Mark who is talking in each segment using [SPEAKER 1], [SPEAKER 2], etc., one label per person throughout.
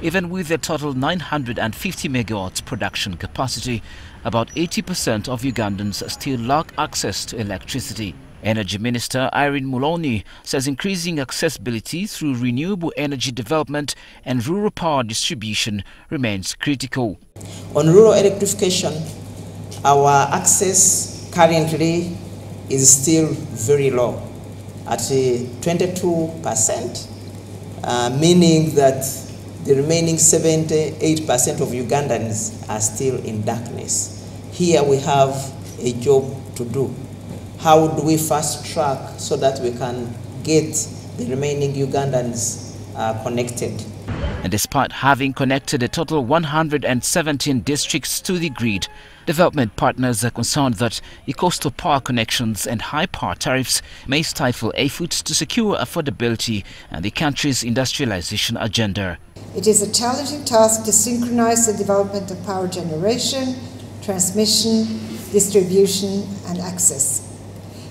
[SPEAKER 1] Even with a total 950 megawatts production capacity, about 80% of Ugandans still lack access to electricity. Energy Minister Irene Muloney says increasing accessibility through renewable energy development and rural power distribution remains critical.
[SPEAKER 2] On rural electrification, our access currently is still very low, at 22%, meaning that the remaining 78% of Ugandans are still in darkness. Here we have a job to do. How do we fast track so that we can get the remaining Ugandans connected?
[SPEAKER 1] And despite having connected a total 117 districts to the grid, development partners are concerned that the cost of power connections and high power tariffs may stifle efforts to secure affordability and the country's industrialization agenda.
[SPEAKER 3] It is a challenging task to synchronize the development of power generation, transmission, distribution and access.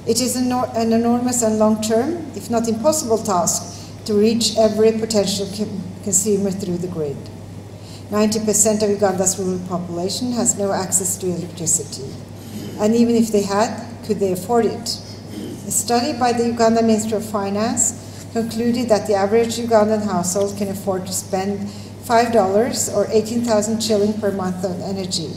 [SPEAKER 3] It is an enormous and long-term, if not impossible task to reach every potential consumer through the grid. 90% of Uganda's rural population has no access to electricity. And even if they had, could they afford it? A study by the Uganda Ministry of Finance concluded that the average Ugandan household can afford to spend $5 or 18,000 shilling per month on energy.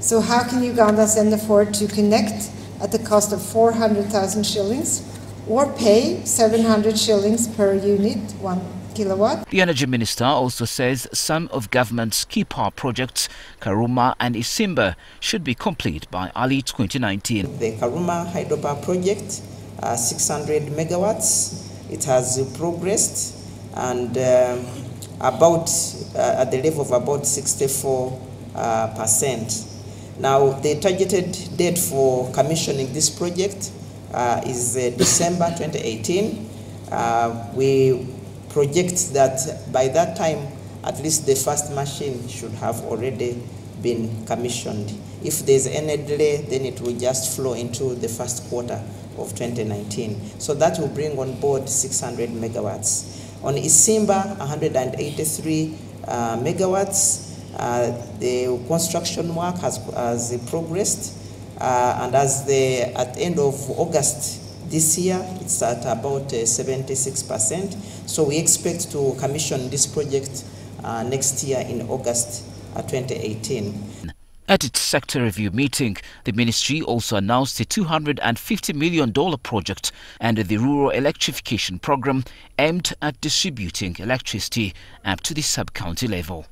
[SPEAKER 3] So how can Ugandans then afford to connect at the cost of 400,000 shillings or pay 700 shillings per unit, 1 kilowatt?
[SPEAKER 1] The Energy Minister also says some of government's key power projects, Karuma and Isimba, should be complete by early 2019.
[SPEAKER 2] The Karuma hydropower project, 600 megawatts, it has progressed and about at the level of about 64%. Now, the targeted date for commissioning this project is December 2018. We project that by that time, at least the first machine should have already been commissioned. If there's any delay, then it will just flow into the first quarter of 2019. So that will bring on board 600 megawatts. On Isimba, 183 megawatts. The construction work has progressed, and at the end of August this year, it's at about 76%. So we expect to commission this project next year in August 2018.
[SPEAKER 1] At its sector review meeting, the ministry also announced a $250 million project under the Rural Electrification Program aimed at distributing electricity up to the sub-county level.